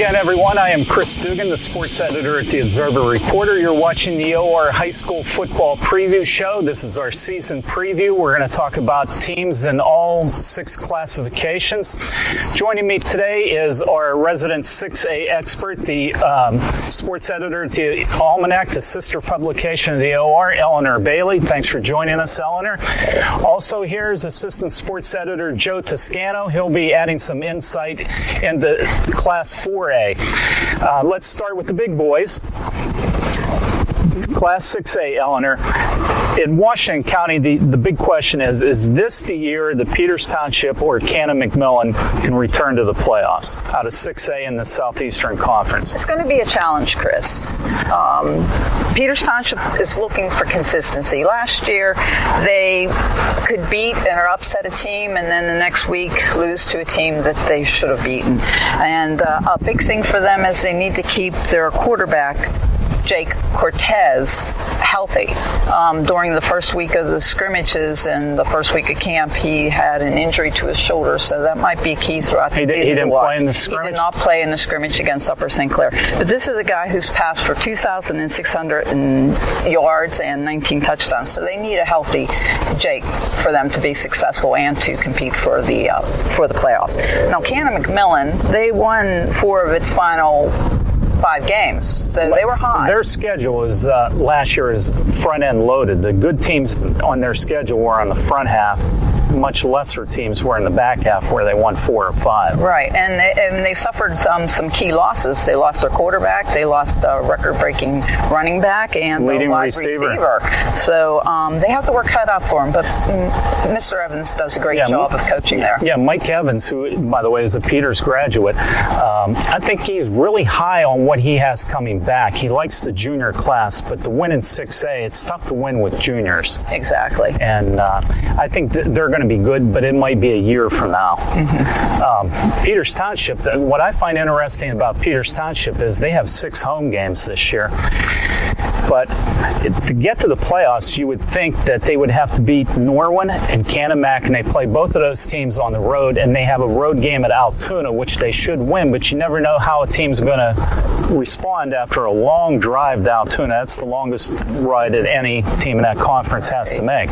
again, everyone. I am Chris Dugan, the sports editor at the Observer Reporter. You're watching the OR High School Football Preview Show. This is our season preview. We're going to talk about teams in all 6 classifications. Joining me today is our resident 6A expert, the sports editor at the Almanac, the sister publication of the OR, Eleanor Bailey. Thanks for joining us, Eleanor. Also here is assistant sports editor Joe Tuscano. He'll be adding some insight into Class 4A. Let's start with the big boys. It's Class 6A, Eleanor. In Washington County, the big question is this the year that Peters Township or Cannon-McMillan can return to the playoffs out of 6A in the Southeastern Conference? It's going to be a challenge, Chris. Peters Township is looking for consistency. Last year, they could beat or upset a team, and then the next week lose to a team that they should have beaten. And a big thing for them is they need to keep their quarterback, Jake Cortez, healthy. During the first week of the scrimmages and the first week of camp, he had an injury to his shoulder, so that might be key throughout the season. He didn't play in the scrimmage? He did not play in the scrimmage against Upper St Clair. But this is a guy who's passed for 2,600 yards and 19 touchdowns, so they need a healthy Jake for them to be successful and to compete for the playoffs. Now, Cannon-McMillan, they won 4 of its final 5 games, so they were hot. Their schedule is last year is front end loaded. The good teams on their schedule were on the front half. Much lesser teams were in the back half where they won 4 or 5. Right, and they suffered some key losses. They lost their quarterback, they lost a record-breaking running back, and leading the wide receiver. So they have to work cut out for him, but Mr. Evans does a great job of coaching there. Yeah, Mike Evans, who, by the way, is a Peters graduate, I think he's really high on what he has coming back. He likes the junior class, but to win in 6A, it's tough to win with juniors. Exactly. And I think they're going to be good, but it might be a year from now. Mm-hmm. Peters Township, what I find interesting about Peters Township is they have 6 home games this year. But to get to the playoffs, you would think that they would have to beat Norwin and Canamac, and they play both of those teams on the road, and they have a road game at Altoona, which they should win, but you never know how a team's going to respond after a long drive to Altoona. That's the longest ride that any team in that conference has to make.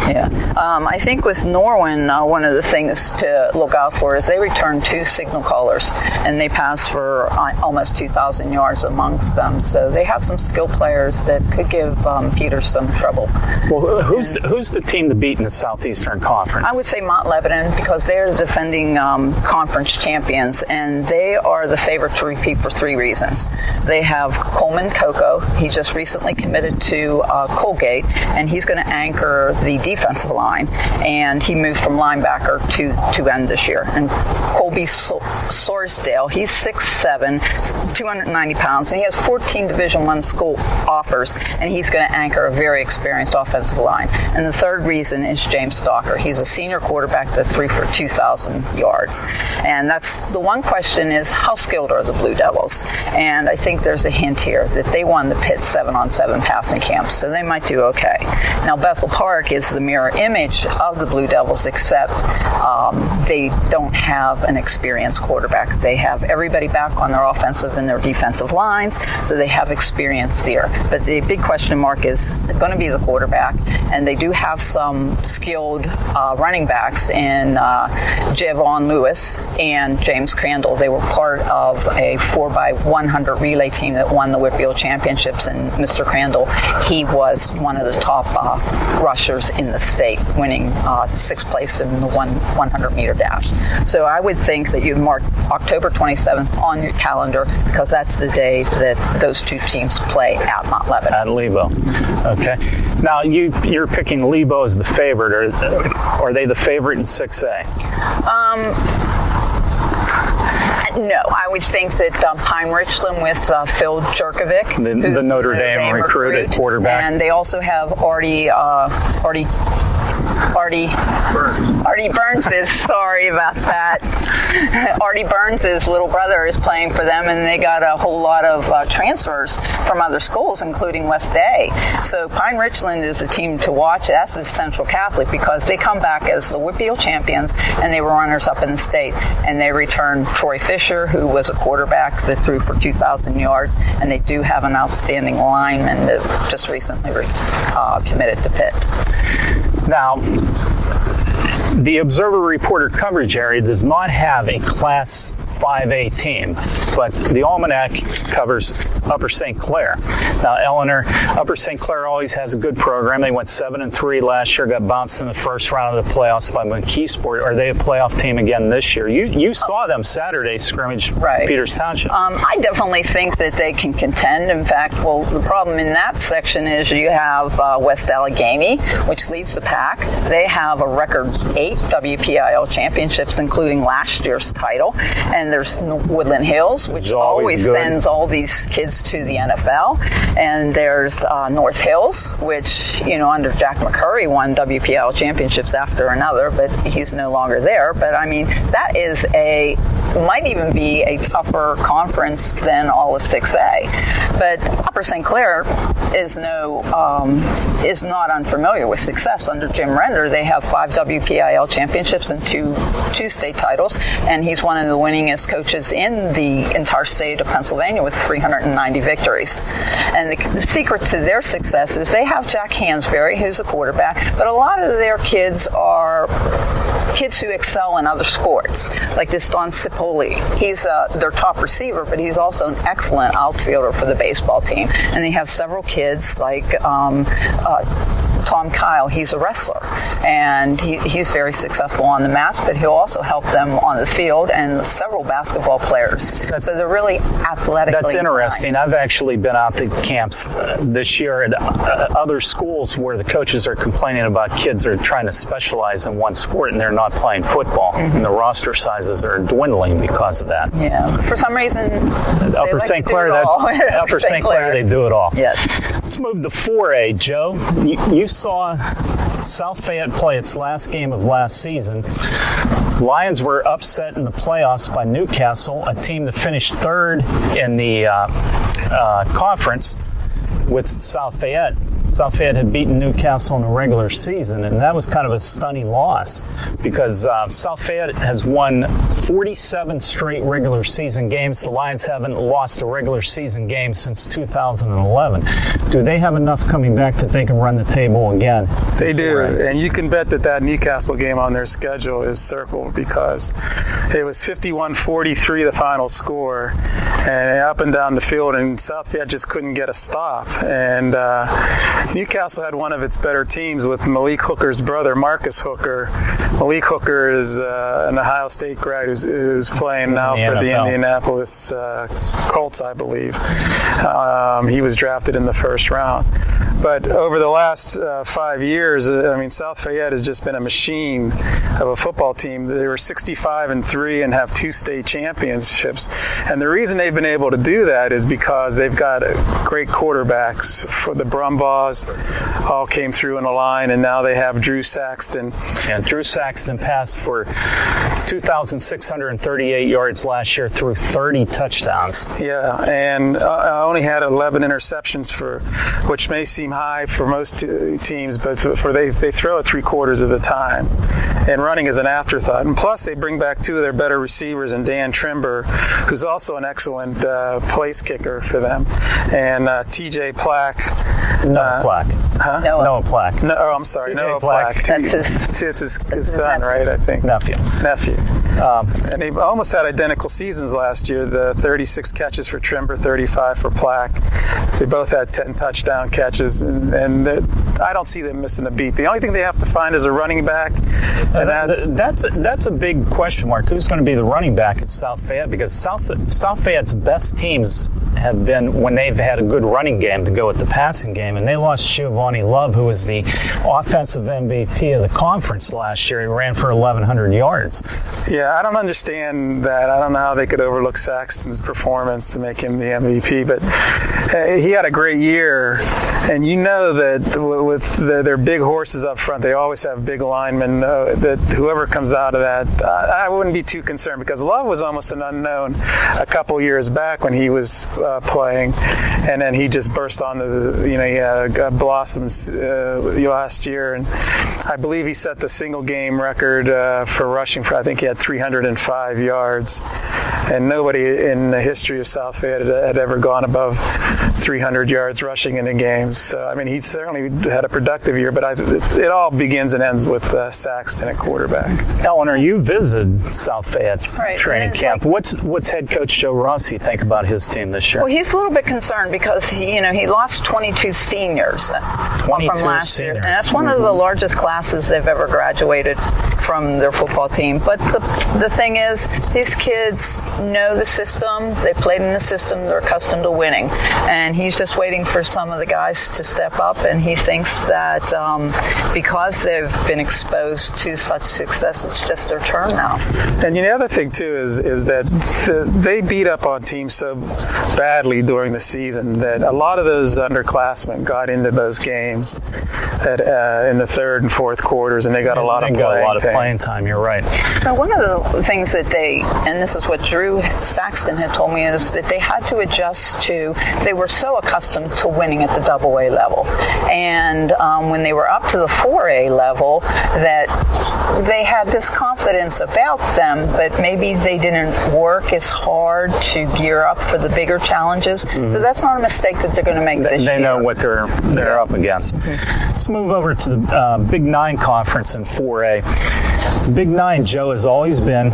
Yeah. I think with Norwin, one of the things to look out for is they return 2 signal callers, and they pass for almost 2,000 yards amongst them. So they have some skill players that could give Peters some trouble. Well, who's the team to beat in the Southeastern Conference? I would say Mount Lebanon, because they're the defending conference champions, and they are the favorite to repeat for 3 reasons. They have Coleman Coco. He just recently committed to Colgate, and he's going to anchor the defensive line, and he moved from linebacker to end this year. And Colby Sorsdale, he's 6'7", 290 pounds, and he has 14 Division I school offers, and he's going to anchor a very experienced offensive line. And the third reason is James Stalker. He's a senior quarterback that threw for 2,000 yards. And that's the one question is, how skilled are the Blue Devils? And I think there's a hint here that they won the Pitt 7-on-7 passing camp, so they might do okay. Now, Bethel Park is the mirror image of the Blue Devils, except they don't have an experienced quarterback. They have everybody back on their offensive and their defensive lines, so they have experience there. But the big question mark is going to be the quarterback, and they do have some skilled running backs in Javon Lewis and James Crandall. They were part of a 4x100 relay team that won the Whitfield Championships, and Mr. Crandall, he was one of the top rushers in the state, winning 6th place in the 100-meter dash. So I would think that you'd mark October 27th on your calendar, because that's the day that those 2 teams play at Mount Lebanon. At Lebo. Okay. Now, you're picking Lebo as the favorite. Are they the favorite in 6A? No, I would think that Pine Richland with Phil Jerkovic, the Notre Dame recruit at quarterback. And they also have Artie Artie Burns is, sorry about that. Artie Burns' little brother is playing for them, and they got a whole lot of transfers from other schools, including West A. So Pine Richland is a team to watch. That's the Central Catholic, because they come back as the Whitfield champions, and they were runners-up in the state. And they returned Troy Fisher, who was a quarterback that threw for 2,000 yards, and they do have an outstanding lineman that just recently committed to Pitt. Now, the Observer Reporter coverage area does not have a Class 5A team, but the Almanac covers Upper St. Clair. Now, Eleanor, Upper St. Clair always has a good program. They went 7-3 last year, got bounced in the first round of the playoffs by McKeesport. Are they a playoff team again this year? You saw them Saturday scrimmage, right. Peters Township. I definitely think that they can contend. In fact, well, the problem in that section is you have West Allegheny, which leads the pack. They have a record 8 WPIL championships, including last year's title. And there's Woodland Hills, which always sends all these kids to the NFL. And there's North Hills, which, under Jack McCurry won WPIL championships after another, but he's no longer there. But I mean, that is might even be a tougher conference than all of 6A. But Upper St. Clair is not unfamiliar with success. Under Jim Render, they have 5 WPIL championships and two state titles, and he's one of the winningest coaches in the entire state of Pennsylvania with 390 victories. And the secret to their success is they have Jack Hansberry, who's a quarterback, but a lot of their kids are kids who excel in other sports, like this Don Cipolli. He's their top receiver, but he's also an excellent outfielder for the baseball team. And they have several kids like Tom Kyle. He's a wrestler, and he's very successful on the mats, but he'll also help them on the field, and several basketball players. So they're really athletically. That's interesting. I've actually been out to camps this year at other schools where the coaches are complaining about kids that are trying to specialize in one sport and they're not playing football, and the roster sizes are dwindling because of that. Yeah, for some reason, Upper St. Clair, Upper St. Clair, they do it all. Yes. Let's move to 4A, Joe. You saw South Fayette play its last game of last season. Lions were upset in the playoffs by Newcastle, a team that finished third in the conference with South Fayette. South Fayette had beaten Newcastle in the regular season, and that was kind of a stunning loss because South Fayette has won 47 straight regular season games. The Lions haven't lost a regular season game since 2011. Do they have enough coming back that they can run the table again? They do, and you can bet that Newcastle game on their schedule is circled because it was 51-43 the final score, and up and down the field, and South Fayette just couldn't get a stop. And Newcastle had one of its better teams with Malik Hooker's brother, Marcus Hooker. Malik Hooker is an Ohio State grad who's playing now for the Indianapolis Colts, I believe. He was drafted in the first round. But over the last 5 years, South Fayette has just been a machine of a football team. They were 65-3 and have 2 state championships. And the reason they've been able to do that is because they've got great quarterbacks. For the Brumbaugh all came through in a line, and now they have Drew Saxton. And Drew Saxton passed for 2,638 yards last year through 30 touchdowns. Yeah, and I only had 11 interceptions, which may seem high for most teams, but they throw it 3/4 of the time. And running is an afterthought. And plus, they bring back 2 of their better receivers, and Dan Trimber, who's also an excellent place kicker for them, and TJ Plack. Noah Plack. Huh? Noah Plack. No, I'm sorry, Noah Plack. That's his son, right? I think. Nephew. And they almost had identical seasons last year. The 36 catches for Trimber, 35 for Plack. So they both had 10 touchdown catches, and I don't see them missing a beat. The only thing they have to find is a running back, and that's a big question mark. Who's going to be the running back at South Fayette? Because South Fayette's best teams have been when they've had a good running game to go with the passing game, and they lost Giovanni Love, who was the offensive MVP of the conference last year. He ran for 1,100 yards. Yeah, I don't understand that. I don't know how they could overlook Saxton's performance to make him the MVP, but he had a great year, and you know that with their big horses up front, they always have big linemen, that whoever comes out of that, I wouldn't be too concerned, because Love was almost an unknown a couple years back when he was playing, and then he just burst on he had blossoms last year, and I believe he set the single game record for rushing for, I think he had 305 yards, and nobody in the history of South Fayette had ever gone above 300 yards rushing in a game. So, I mean, he certainly had a productive year, but it all begins and ends with Saxton at quarterback. Eleanor, you visited South Fayette's training camp. What's head coach Joe Rossi think about his team this year? Well, he's a little bit concerned because he lost 22 seniors from last year, and that's one of the largest classes they've ever graduated from their football team. But the thing is, these kids know the system. They played in the system. They're accustomed to winning, and he's just waiting for some of the guys to step up. And he thinks that because they've been exposed to such success, it's just their turn now. And the other thing too is that they beat up on teams so badly during the season that a lot of those underclassmen got into those games in the third and fourth quarters, and they got a lot of playing time. You're right. Now, one of the things that and this is what Drew Saxton had told me, is that they had to adjust to, they were so accustomed to winning at the AA level. And when they were up to the 4A level, that they had this confidence about them, but maybe they didn't work as hard to gear up for the bigger challenges. Mm-hmm. So that's not a mistake that they're going to make this year. They know what they're up against. Mm-hmm. Let's move over to the Big 9 conference in 4A. Big 9, Joe, has always been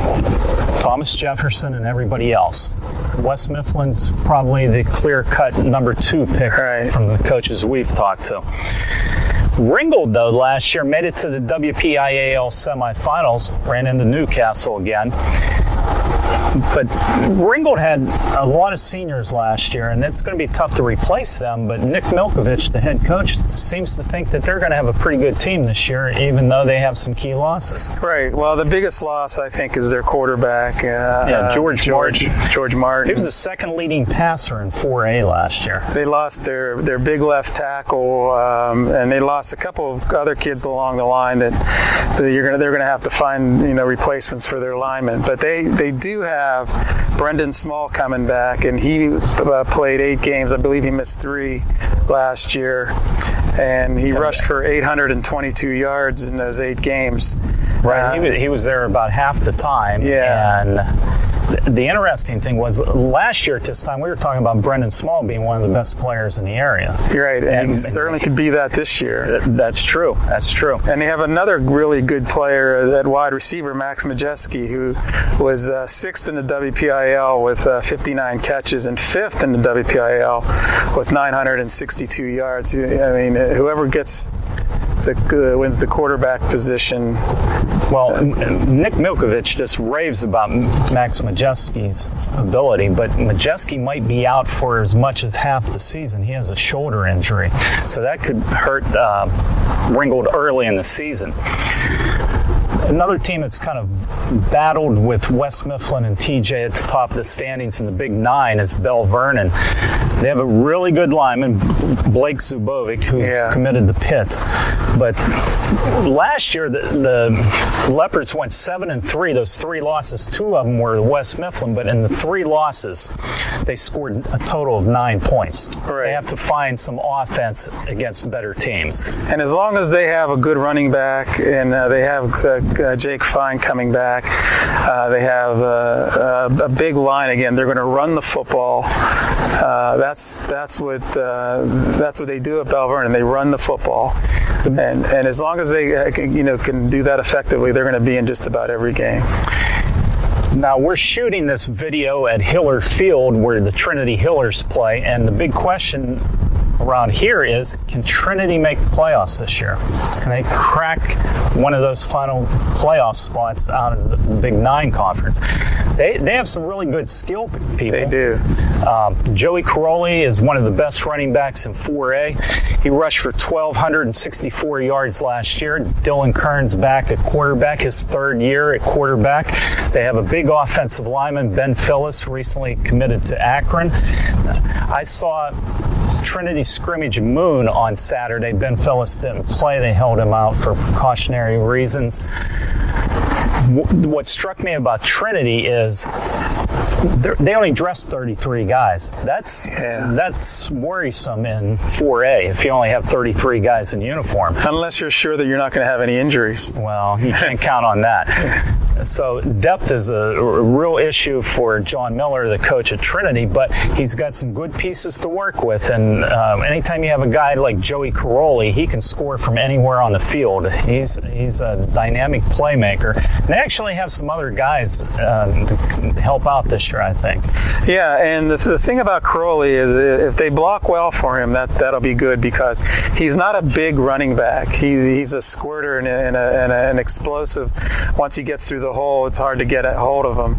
Thomas Jefferson and everybody else. West Mifflin's probably the clear-cut number 2 pick from the coaches we've talked to. Ringgold, though, last year made it to the WPIAL semifinals, ran into Newcastle again. But Ringgold had a lot of seniors last year, and it's going to be tough to replace them. But Nick Milkovich, the head coach, seems to think that they're going to have a pretty good team this year, even though they have some key losses. Right. Well, the biggest loss, I think, is their quarterback, George Martin. He was the second leading passer in 4A last year. They lost their big left tackle, and they lost a couple of other kids along the line that they're going to have to find replacements for their linemen. But they do have Brendan Small coming back, and he played 8 games. I believe he missed 3 last year, and he rushed for 822 yards in those 8 games. Right, he was there about half the time. Yeah. And the interesting thing was, last year at this time, we were talking about Brendan Small being one of the best players in the area. You're right, and he certainly could be that this year. That's true. And they have another really good player, that wide receiver, Max Majeski, who was 6th in the WPIL with 59 catches and 5th in the WPIL with 962 yards. I mean, whoever wins the quarterback position. Well, Nick Milkovich just raves about Max Majeski's ability, but Majeski might be out for as much as half the season. He has a shoulder injury, so that could hurt Ringgold early in the season. Another team that's kind of battled with West Mifflin and TJ at the top of the standings in the Big 9 is Belle Vernon. They have a really good lineman, Blake Zubovic, who's committed to Pitt. But last year, the Leopards went 7-3. Those 3 losses, 2 of them were West Mifflin, but in the 3 losses, they scored a total of 9 points. Right. They have to find some offense against better teams. And as long as they have a good running back, and they have Jake Fine coming back, they have a big line again. They're going to run the football. That's what they do at Belle Vernon. They run the football. And as long as they can do that effectively, they're going to be in just about every game. Now, we're shooting this video at Hiller Field, where the Trinity Hillers play, and the big question around here is, can Trinity make the playoffs this year? Can they crack one of those final playoff spots out of the Big Nine Conference? They have some really good skill people. They do. Joey Caroli is one of the best running backs in 4A. He rushed for 1,264 yards last year. Dylan Kern's back at quarterback, his third year at quarterback. They have a big offensive lineman, Ben Phillips, recently committed to Akron. I saw Trinity scrimmage Moon on Saturday. Ben Phillips didn't play. They held him out for precautionary reasons. What struck me about Trinity is they only dress 33 guys. That's worrisome in 4A if you only have 33 guys in uniform. Unless you're sure that you're not going to have any injuries. Well, you can't count on that. So depth is a real issue for John Miller, the coach at Trinity, but he's got some good pieces to work with. And anytime you have a guy like Joey Caroli, he can score from anywhere on the field. He's a dynamic playmaker. And they actually have some other guys to help out this year, I think. Yeah, and the thing about Caroli is if they block well for him, that'll be good because he's not a big running back. He's a squirter and an explosive. Once he gets through the hole, it's hard to get a hold of him.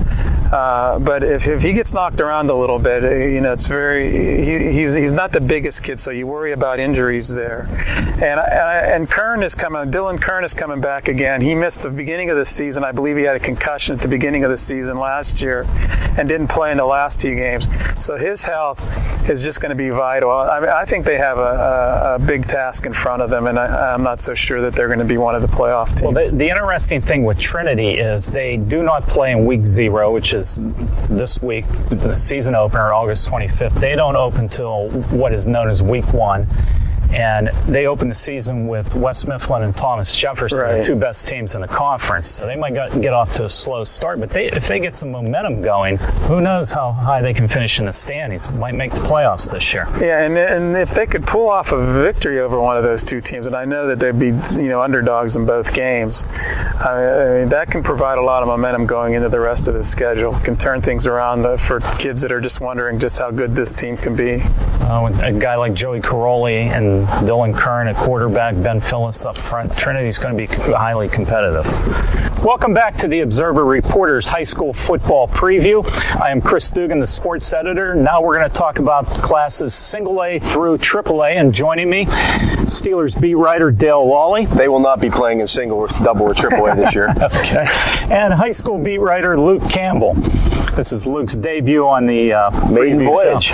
But if he gets knocked around a little bit, it's he's not the biggest kid, so you worry about injuries there. And Dylan Kern is coming back again. He missed the beginning of the season. I believe he had a concussion at the beginning of the season last year and didn't play in the last 2 games. So his health is just going to be vital. I think they have a big task in front of them, and I'm not so sure that they're going to be one of the playoff teams. Well, the interesting thing with Trinity is they do not play in week 0, which is this week, the season opener, August 25th. They don't open till what is known as week 1. And they open the season with West Mifflin and Thomas Jefferson, right, the 2 best teams in the conference. So they might get off to a slow start, but if they get some momentum going, who knows how high they can finish in the standings. Might make the playoffs this year. Yeah, and if they could pull off a victory over one of those 2 teams, and I know that they'd be underdogs in both games, I mean, that can provide a lot of momentum going into the rest of the schedule. Can turn things around for kids that are just wondering just how good this team can be. A guy like Joey Caroli and Dylan Kern at quarterback, Ben Phillips up front, Trinity's going to be highly competitive. Welcome back to the Observer Reporters High School Football Preview. I am Chris Dugan, the sports editor. Now we're going to talk about classes single A through triple A, and joining me, Steelers beat writer Dale Lolley. They will not be playing in single or double or triple A this year. Okay. And high school beat writer Luke Campbell. This is Luke's debut on the maiden voyage.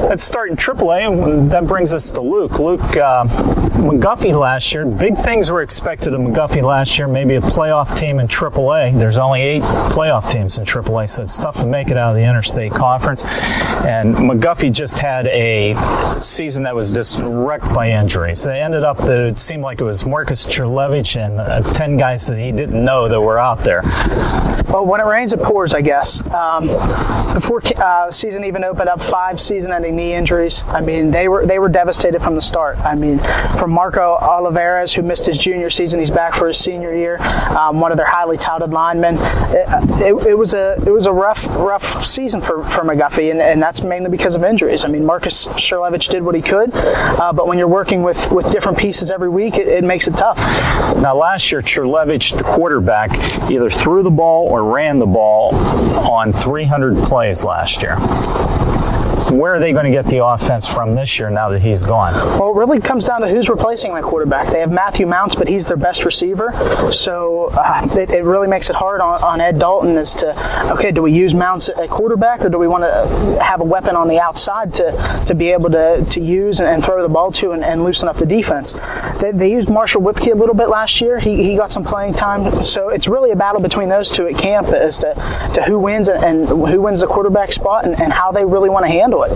Let's start in AAA, and that brings us to Luke. Luke, McGuffey last year, big things were expected of McGuffey last year, maybe a playoff team in AAA. There's only 8 playoff teams in AAA, so it's tough to make it out of the Interstate Conference. And McGuffey just had a season that was just wrecked by injuries. They ended up that it seemed like it was Marcus Cherlevich and 10 guys that he didn't know that were out there. Well, when it rains, it pours, I guess. Before the season even opened up, 5 season-ending knee injuries. I mean, they were devastated from the start. I mean, from Marco Olivares, who missed his junior season, he's back for his senior year. One of their highly touted linemen. It was a rough season for McGuffey, and that's mainly because of injuries. I mean, Marcus Cherlevich did what he could, but when you're working with different pieces every week, it makes it tough. Now, last year, Cherlevich, the quarterback, either threw the ball or ran the ball on 300 plays last year. Where are they going to get the offense from this year now that he's gone? Well, it really comes down to who's replacing that quarterback. They have Matthew Mounts, but he's their best receiver. So it really makes it hard on Ed Dalton as to, okay, do we use Mounts at quarterback, or do we want to have a weapon on the outside to be able to use and throw the ball to and loosen up the defense? They used Marshall Whipke a little bit last year. He got some playing time. So it's really a battle between those 2 at camp as to who wins and who wins the quarterback spot and how they really want to handle it.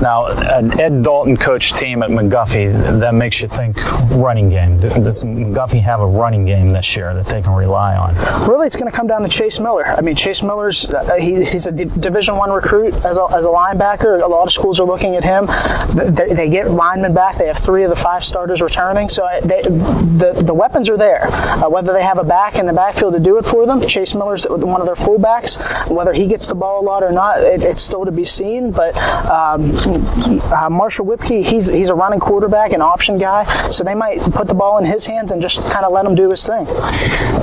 Now, an Ed Dalton coach team at McGuffey, that makes you think running game. Does McGuffey have a running game this year that they can rely on? Really, it's going to come down to Chase Miller. I mean, Chase Miller's he's a Division I recruit as a linebacker. A lot of schools are looking at him. They get linemen back. They have 3 of the 5 starters returning. So the weapons are there. Whether they have a back in the backfield to do it for them, Chase Miller's one of their fullbacks. Whether he gets the ball a lot or not, it's still to be seen. But Marshall Whipkey, he's a running quarterback, an option guy, so they might put the ball in his hands and just kind of let him do his thing.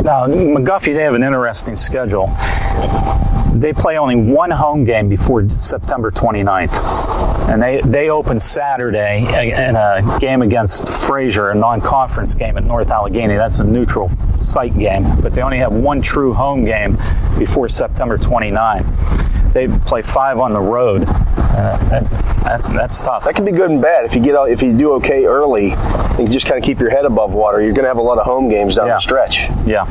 Now, McGuffey, they have an interesting schedule. They play only one home game before September 29th. And they open Saturday in a game against Fraser, a non-conference game at North Allegheny. That's a neutral site game, but they only have one true home game before September 29. They play 5 on the road. That's tough. That can be good and bad. If you do okay early, you just kind of keep your head above water. You're going to have a lot of home games down the stretch. Yeah.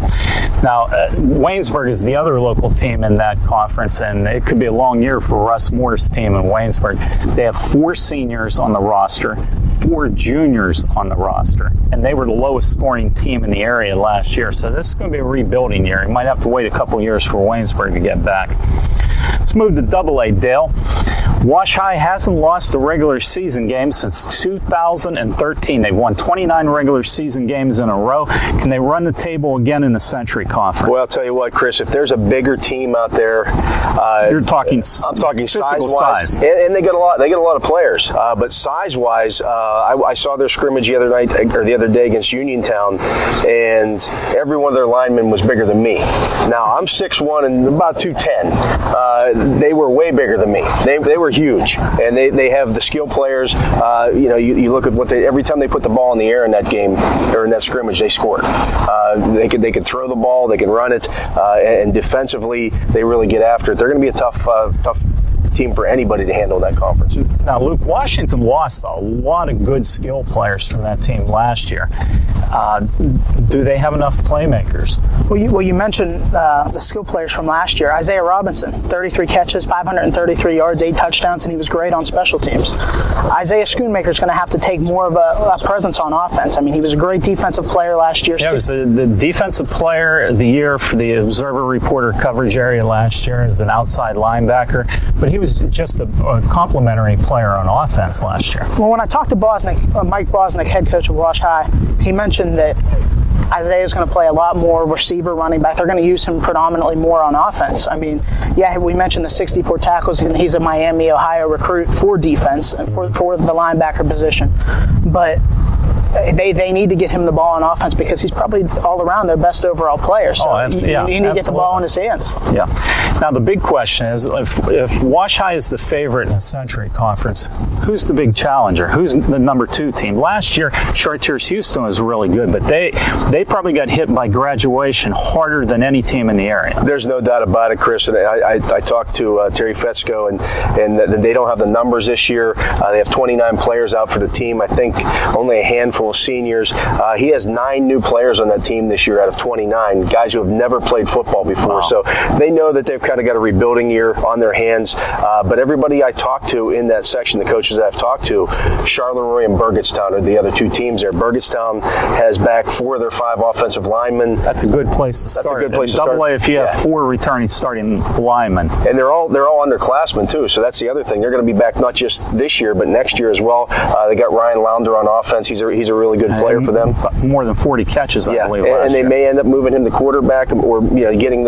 Now, Waynesburg is the other local team in that conference, and it could be a long year for Russ Moore's team in Waynesburg. They have 4 seniors on the roster, 4 juniors on the roster, and they were the lowest scoring team in the area last year. So this is going to be a rebuilding year. You might have to wait a couple years for Waynesburg to get back. Let's move to Double-A, Dale. Wash High hasn't lost a regular season game since 2013. They've won 29 regular season games in a row. Can they run the table again in the Century Conference? Well, I'll tell you what, Chris, if there's a bigger team out there, I'm talking size-wise, and they get a lot of players. But size-wise, I saw their scrimmage the other day against Uniontown, and every one of their linemen was bigger than me. Now I'm 6'1" and about 210. They were way bigger than me. They were huge, and they have the skill players. You look at what every time they put the ball in the air in that game or in that scrimmage, they scored. They could throw the ball, they can run it, and defensively they really get after it. They're going to be a tough team for anybody to handle that conference. Now, Luke, Washington lost a lot of good skill players from that team last year. Do they have enough playmakers? Well, you mentioned the skill players from last year. Isaiah Robinson, 33 catches, 533 yards, 8 touchdowns, and he was great on special teams. Isaiah Schoonmaker is going to have to take more of a presence on offense. I mean, he was a great defensive player last year. Yeah, he was the defensive player of the year for the Observer Reporter coverage area last year as an outside linebacker, but he was just a complimentary player on offense last year. Well, when I talked to Mike Bosnick, head coach of Wash High, he mentioned that Isaiah is going to play a lot more receiver, running back. They're going to use him predominantly more on offense. I mean, yeah, we mentioned the 64 tackles, and he's a Miami, Ohio recruit for defense and for the linebacker position. But they need to get him the ball on offense because he's probably all around their best overall player. So you need to get the ball in his hands. Yeah. Now the big question is, if Wash High is the favorite in the Century Conference, who's the big challenger? Who's the number 2 team? Last year, Chartiers Houston was really good, but they probably got hit by graduation harder than any team in the area. There's no doubt about it, Chris. And I talked to Terry Fetzko, and they don't have the numbers this year. They have 29 players out for the team. I think only a handful of seniors. He has 9 new players on that team this year out of 29, guys who have never played football before. Wow. So they know that they've kind of got a rebuilding year on their hands. But everybody I talked to in that section, the coaches that I've talked to, Charleroi and Burgettstown are the other 2 teams there. Burgettstown has back 4 of their 5 offensive linemen. That's a good place to start. That's a good place to start. Double-A if you have 4 returning starting linemen. And they're all underclassmen too. So that's the other thing. They're going to be back not just this year, but next year as well. They got Ryan Launder on offense. He's a really good player for them. More than 40 catches, I believe. And they may end up moving him to quarterback, or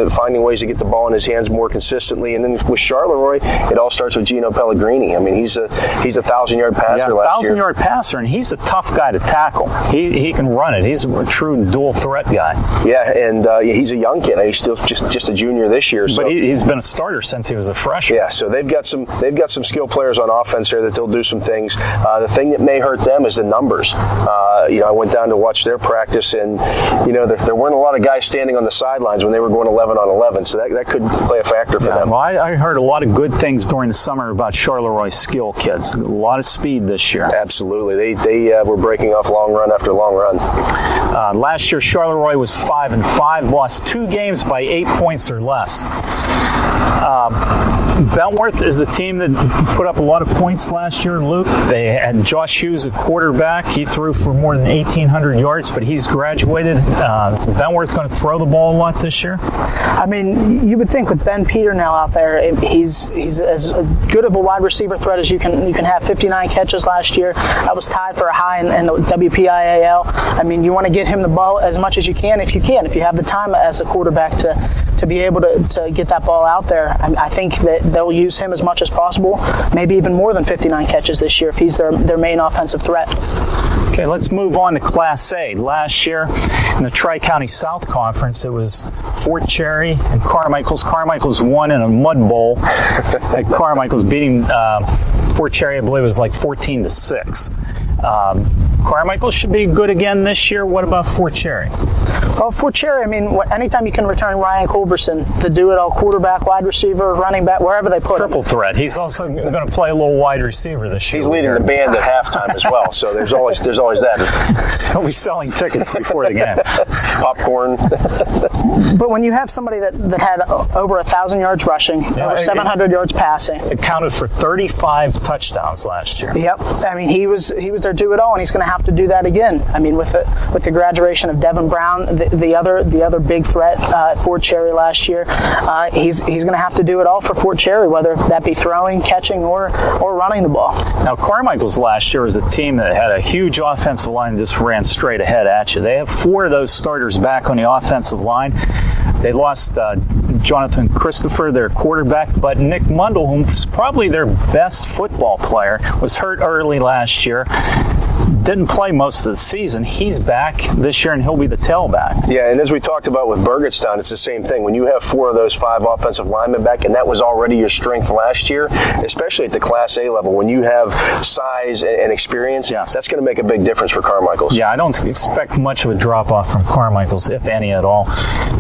finding ways to get the ball in his hands more consistently. And then with Charleroi, it all starts with Gino Pellegrini. I mean, he's a 1,000-yard passer last year. 1,000-yard passer, and he's a tough guy to tackle. He can run it. He's a true dual threat guy. Yeah, and he's a young kid. He's still just a junior this year. So. But he's been a starter since he was a freshman. Yeah, so they've got some skill players on offense here that they'll do some things. The thing that may hurt them is the numbers. I went down to watch their practice, and there weren't a lot of guys standing on the sidelines when they were going 11 on 11, so that could play a factor for them. Well, I heard a lot of good things during the summer about Charleroi skill kids. A lot of speed this year. Absolutely, they were breaking off long run after long run. Last year, Charleroi was 5-5, lost 2 games by 8 points or less. Bentworth is a team that put up a lot of points last year, Luke. They had Josh Hughes at quarterback. He threw for more than 1,800 yards, but he's graduated. Bentworth going to throw the ball a lot this year? I mean, you would think with Ben Peter now out there, he's as good of a wide receiver threat as you can have. 59 catches last year. That was tied for a high in the WPIAL. I mean, you want to get him the ball as much as you can if you have the time as a quarterback to be able to get that ball out there. I think that they'll use him as much as possible, maybe even more than 59 catches this year if he's their main offensive threat. Okay, let's move on to Class A. Last year in the Tri-County South Conference, it was Fort Cherry and Carmichael's. Carmichael's won in a mud bowl. Carmichael's beating Fort Cherry, I believe it was like 14-6. Carmichael should be good again this year. What about Fort Cherry? Well, Fort Cherry, I mean, anytime you can return Ryan Culberson, the do-it-all quarterback, wide receiver, running back, wherever they put him. Triple threat. He's also going to play a little wide receiver this year. He's leading the band at halftime as well, so there's always that. He'll be selling tickets before the game. Popcorn. But when you have somebody that had over 1,000 yards rushing, over 700 yards passing. It counted for 35 touchdowns last year. Yep. I mean, he was their do-it-all, and he's going to have to do that again. I mean, with the graduation of Devin Brown, the other big threat at Fort Cherry last year, he's going to have to do it all for Fort Cherry, whether that be throwing, catching, or running the ball. Now, Carmichael's last year was a team that had a huge offensive line that just ran straight ahead at you. They have 4 of those starters back on the offensive line. They lost Jonathan Christopher, their quarterback, but Nick Mundell, who's probably their best football player, was hurt early last year. Didn't play most of the season. He's back this year, and he'll be the tailback. Yeah, and as we talked about with Burgettstown, it's the same thing. When you have 4 of those 5 offensive linemen back, and that was already your strength last year, especially at the Class A level, when you have size and experience, yes, that's going to make a big difference for Carmichael's. Yeah, I don't expect much of a drop-off from Carmichael's, if any at all.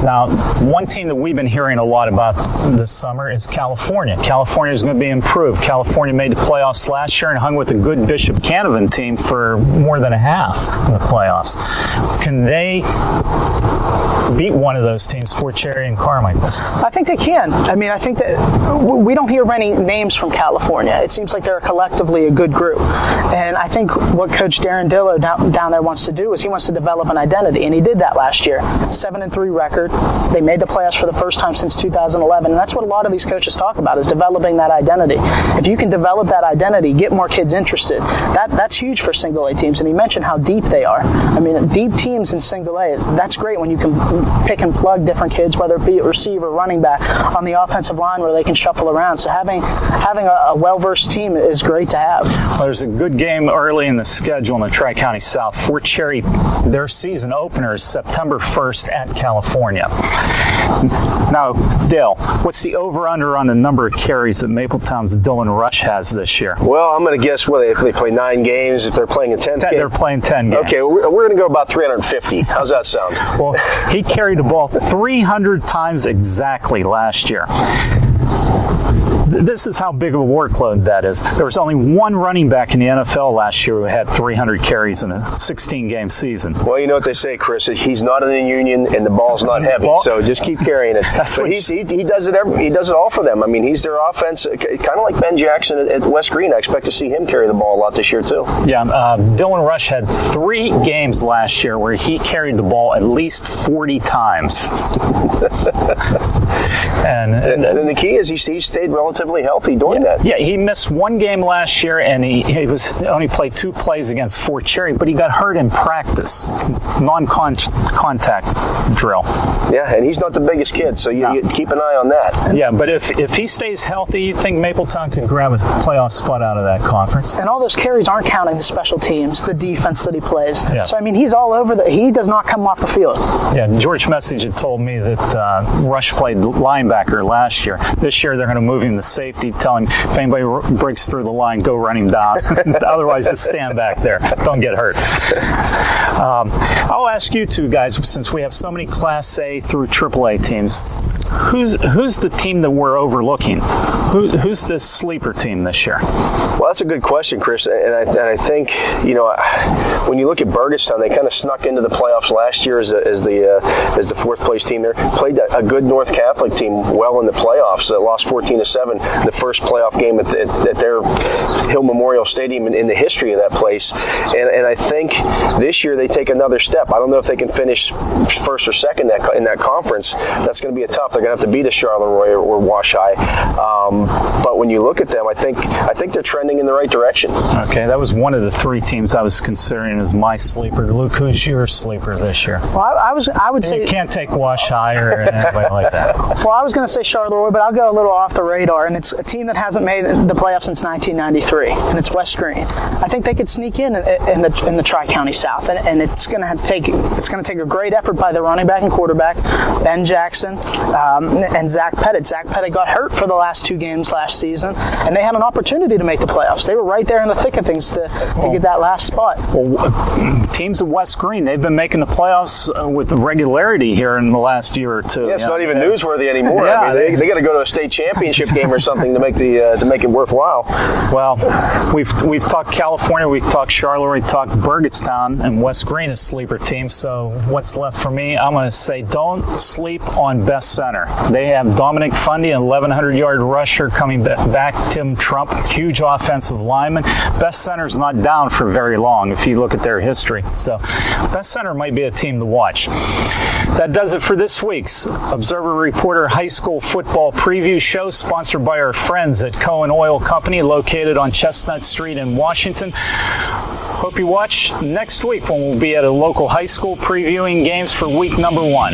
Now, one team that we've been hearing a lot about this summer is California. California is going to be improved. California made the playoffs last year and hung with a good Bishop Canavan team for more than a half in the playoffs. Can they beat one of those teams, Fort Cherry and Carmichael's? I think they can. I mean, I think that we don't hear many names from California. It seems like they're collectively a good group. And I think what Coach Darren Dillo down there wants to do is he wants to develop an identity, and he did that last year. 7-3 record. They made the playoffs for the first time since 2011, and that's what a lot of these coaches talk about, is developing that identity. If you can develop that identity, get more kids interested, that's huge for single A teams. And he mentioned how deep they are. I mean, deep teams in single A, that's great when you can pick and plug different kids, whether it be a receiver, running back, on the offensive line where they can shuffle around. So having a well-versed team is great to have. Well, there's a good game early in the schedule in the Tri-County South. Fort Cherry, their season opener is September 1st at California. Now, Dale, what's the over-under on the number of carries that Mapletown's Dylan Rush has this year? Well, I'm going to guess if they play 9 games, if they're playing a 10th game. They're playing 10 games. Okay, we're going to go about 350. How's that sound? Well, he carried the ball 300 times exactly last year. This is how big of a workload that is. There was only one running back in the NFL last year who had 300 carries in a 16-game season. Well, you know what they say, Chris. He's not in the union, and the ball's not heavy. So just keep carrying it. But he does it. He does it all for them. I mean, he's their offense, kind of like Ben Jackson at West Green. I expect to see him carry the ball a lot this year too. Yeah, Dylan Rush had 3 games last year where he carried the ball at least 40 times. and the key is he stayed relatively healthy doing that. Yeah, he missed 1 game last year, and he only played 2 plays against Fort Cherry, but he got hurt in practice, non-contact drill. Yeah, and he's not the biggest kid, so you keep an eye on that. Yeah, but if he stays healthy, you think Mapletown can grab a playoff spot out of that conference. And all those carries aren't counting the special teams, the defense that he plays. Yes. So, I mean, he's all over. He does not come off the field. Yeah, George Message had told me that Rush played linebacker last year. This year they're going to move him to safety, tell him if anybody breaks through the line, go run him down. Otherwise, just stand back there. Don't get hurt. I'll ask you two guys, since we have so many Class A through AAA teams, who's the team that we're overlooking? Who's this sleeper team this year? Well, that's a good question, Chris. And I think, when you look at Burgettstown, they kind of snuck into the playoffs last year as the 4th place team there. Played a good North Catholic team well in the playoffs. Lost 14-7, the first playoff game at their Hill Memorial Stadium in the history of that place. And I think this year they take another step. I don't know if they can finish first or second in that conference. That's going to be a tough. they're going to have to beat a Charleroi or Wash High. But when you look at them, I think they're trending in the right direction. Okay, that was one of the three teams I was considering as my sleeper. Luke, who's your sleeper this year? Well, I would say you can't take Wash High or anybody like that. Well, I was going to say Charleroi, but I'll go a little off the radar, and it's a team that hasn't made the playoffs since 1993, and it's West Green. I think they could sneak in the Tri-County South, and it's going to take a great effort by the running back and quarterback, Ben Jackson, and Zach Pettit. Zach Pettit got hurt for the last 2 games last season, and they had an opportunity to make the playoffs. They were right there in the thick of things to get that last spot. Well, teams of West Green, they've been making the playoffs with regularity here in the last year or two. Yeah, it's not even newsworthy anymore. Yeah, I mean, they got to go to a state championship game or something to make it worthwhile. Well, we've talked California, we've talked Charleroi, we've talked Burgettstown, and West Green is sleeper team. So what's left for me? I'm going to say don't sleep on Best Center. They have Dominic Fundy, an 1,100-yard rusher coming back. Tim Trump, huge offensive lineman. Best Center's not down for very long if you look at their history. So Best Center might be a team to watch. That does it for this week's Observer Reporter High School Football Preview Show, sponsored by our friends at Cohen Oil Company, located on Chestnut Street in Washington. Hope you watch next week when we'll be at a local high school previewing games for week number 1.